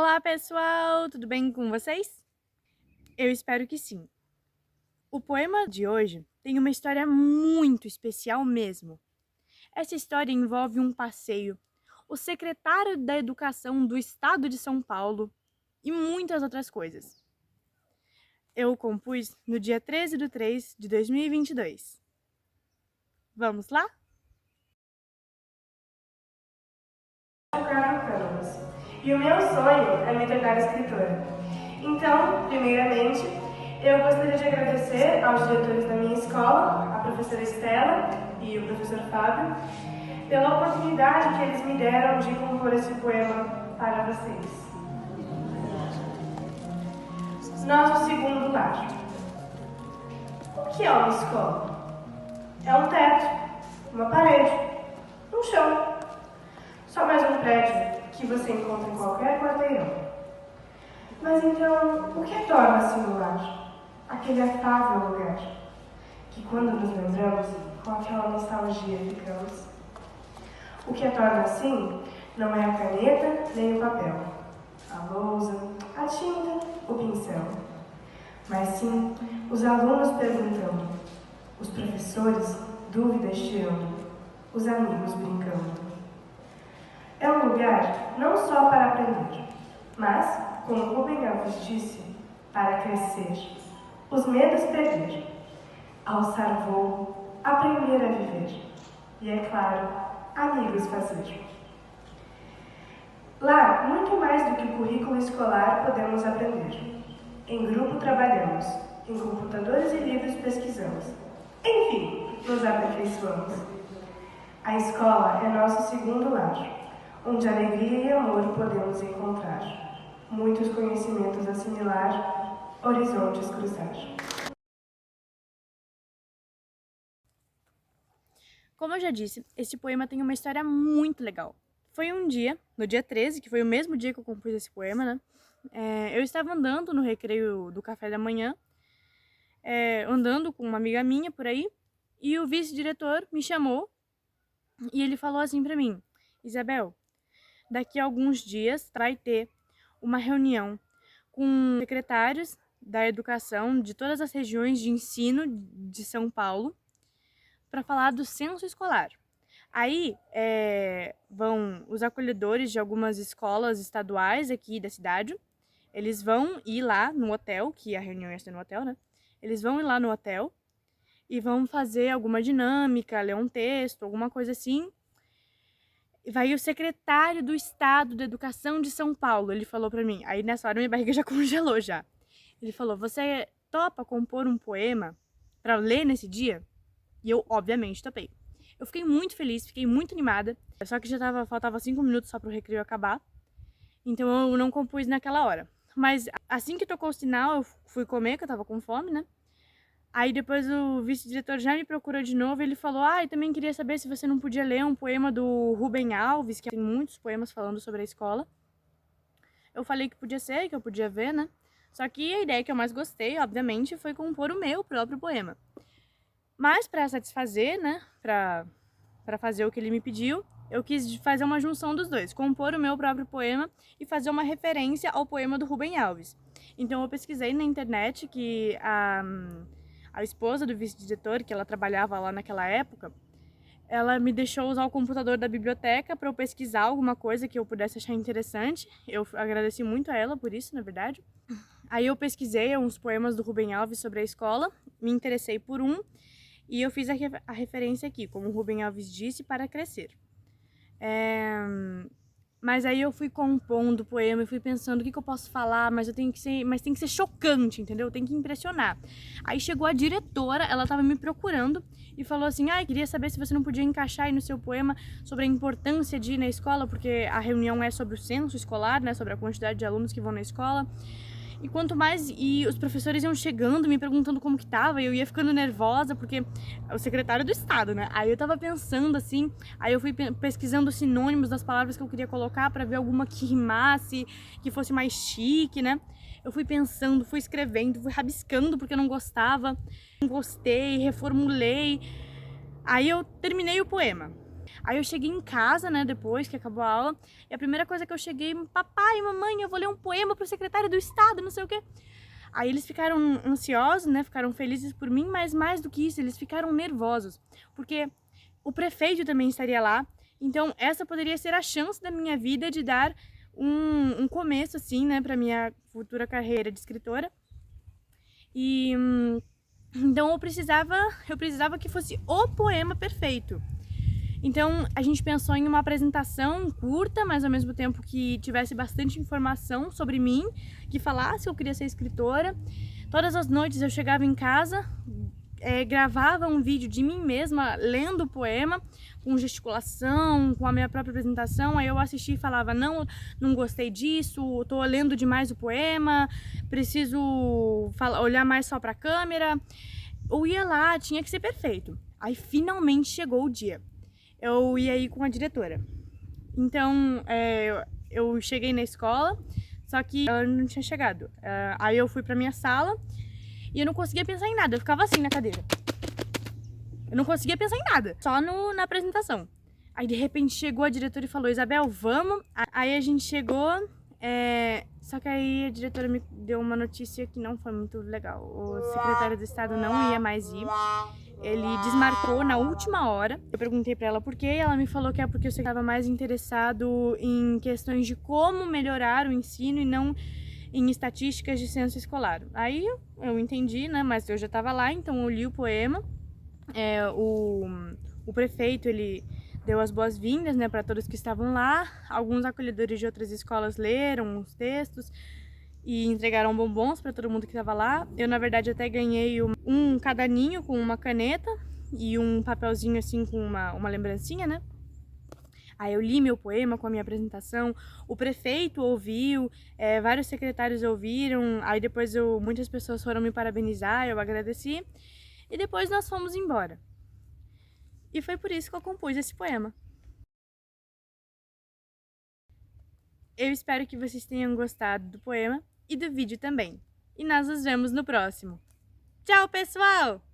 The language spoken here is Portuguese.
Olá, pessoal! Tudo bem com vocês? Eu espero que sim. O poema de hoje tem uma história muito especial mesmo. Essa história envolve um passeio, o secretário da Educação do Estado de São Paulo e muitas outras coisas. Eu o compus no dia 13/3 de 2022. Vamos lá? E o meu sonho é me tornar escritora. Então, primeiramente, eu gostaria de agradecer aos diretores da minha escola, a professora Estela e o professor Fábio, pela oportunidade que eles me deram de compor esse poema para vocês. Nosso segundo lar. O que é uma escola? É um teto, uma parede, um chão. Só mais um prédio que você encontra em qualquer quarteirão. Mas então, o que torna-se um lar? Aquele afável lugar, que quando nos lembramos, com aquela nostalgia ficamos. O que a torna assim não é a caneta nem o papel, a lousa, a tinta, o pincel, mas sim os alunos perguntando, os professores dúvidas tirando, os amigos brincando. É um lugar não só para aprender, mas, como Rubem Alves disse, para crescer, os medos perder, alçar voo, aprender a viver e, é claro, amigos fazer. Lá, muito mais do que o currículo escolar podemos aprender. Em grupo trabalhamos, em computadores e livros pesquisamos. Enfim, nos aperfeiçoamos. A escola é nosso segundo lar, onde alegria e amor podemos encontrar. Muitos conhecimentos assimilar, horizontes cruzar. Como eu já disse, esse poema tem uma história muito legal. Foi um dia, no dia 13, que foi o mesmo dia que eu compus esse poema, né? Eu estava andando no recreio do café da manhã, andando com uma amiga minha por aí, e o vice-diretor me chamou e ele falou assim pra mim: Isabel, daqui a alguns dias vai ter uma reunião com secretários da educação de todas as regiões de ensino de São Paulo para falar do censo escolar. Aí vão os acolhedores de algumas escolas estaduais aqui da cidade, eles vão ir lá no hotel, que a reunião ia ser no hotel, né? Eles vão ir lá no hotel e vão fazer alguma dinâmica, ler um texto, alguma coisa assim. Vai o secretário do Estado da Educação de São Paulo, ele falou pra mim. Aí nessa hora minha barriga já congelou já. Ele falou: "Você topa compor um poema pra ler nesse dia?" E eu, obviamente, topei. Eu fiquei muito feliz, fiquei muito animada. Só que faltava 5 minutos só pro recreio acabar. Então eu não compus naquela hora. Mas assim que tocou o sinal, eu fui comer, que eu tava com fome, né? Aí depois o vice-diretor já me procurou de novo e ele falou: eu também queria saber se você não podia ler um poema do Rubem Alves, que tem muitos poemas falando sobre a escola. Eu falei que podia ser, que eu podia ver, né? Só que a ideia que eu mais gostei, obviamente, foi compor o meu próprio poema. Mas para satisfazer, né, para fazer o que ele me pediu, eu quis fazer uma junção dos dois, compor o meu próprio poema e fazer uma referência ao poema do Rubem Alves. Então eu pesquisei na internet que a esposa do vice-diretor, que ela trabalhava lá naquela época, ela me deixou usar o computador da biblioteca para eu pesquisar alguma coisa que eu pudesse achar interessante. Eu agradeci muito a ela por isso, na verdade. Aí eu pesquisei uns poemas do Rubem Alves sobre a escola, me interessei por um e eu fiz a referência aqui, como o Rubem Alves disse, para crescer. Mas aí eu fui compondo o poema e fui pensando o que eu posso falar, mas tem que ser chocante, entendeu? Tem que impressionar. Aí chegou a diretora, ela tava me procurando e falou assim: queria saber se você não podia encaixar aí no seu poema sobre a importância de ir na escola, porque a reunião é sobre o censo escolar, né, sobre a quantidade de alunos que vão na escola. E quanto mais os professores iam chegando, me perguntando como que tava, e eu ia ficando nervosa, porque é o secretário do Estado, né? Aí eu tava pensando assim, aí eu fui pesquisando sinônimos das palavras que eu queria colocar para ver alguma que rimasse, que fosse mais chique, né? Eu fui pensando, fui escrevendo, fui rabiscando porque eu não gostava, não gostei, reformulei. Aí eu terminei o poema. Aí eu cheguei em casa, né, depois que acabou a aula, e a primeira coisa que eu cheguei, papai, mamãe, eu vou ler um poema pro secretário do estado, não sei o quê. Aí eles ficaram ansiosos, né, ficaram felizes por mim, mas mais do que isso, eles ficaram nervosos, porque o prefeito também estaria lá, então essa poderia ser a chance da minha vida de dar um começo, assim, né, pra minha futura carreira de escritora. E então eu precisava que fosse o poema perfeito. Então a gente pensou em uma apresentação curta, mas ao mesmo tempo que tivesse bastante informação sobre mim, que falasse que eu queria ser escritora. Todas as noites eu chegava em casa, gravava um vídeo de mim mesma lendo o poema, com gesticulação, com a minha própria apresentação. Aí eu assistia e falava, não gostei disso, tô lendo demais o poema, preciso olhar mais só pra câmera. Eu ia lá, tinha que ser perfeito. Aí finalmente chegou o dia. Eu ia ir com a diretora. Então, eu cheguei na escola, só que ela não tinha chegado. Aí eu fui pra minha sala e eu não conseguia pensar em nada, eu ficava assim na cadeira. Eu não conseguia pensar em nada, só na apresentação. Aí de repente chegou a diretora e falou, Isabel, vamos. Aí a gente chegou, só que aí a diretora me deu uma notícia que não foi muito legal. O secretário do estado não ia mais ir. Ele desmarcou na última hora. Eu perguntei pra ela por quê, e ela me falou que é porque eu estava mais interessado em questões de como melhorar o ensino e não em estatísticas de censo escolar. Aí eu entendi, né, mas eu já estava lá, então eu li o poema. O prefeito, ele deu as boas-vindas, né, para todos que estavam lá. Alguns acolhedores de outras escolas leram os textos e entregaram bombons para todo mundo que estava lá. Eu, na verdade, até ganhei um caderninho com uma caneta e um papelzinho assim com uma lembrancinha, né? Aí eu li meu poema com a minha apresentação, o prefeito ouviu, vários secretários ouviram, aí depois muitas pessoas foram me parabenizar, eu agradeci, e depois nós fomos embora. E foi por isso que eu compus esse poema. Eu espero que vocês tenham gostado do poema e do vídeo também. E nós nos vemos no próximo. Tchau, pessoal!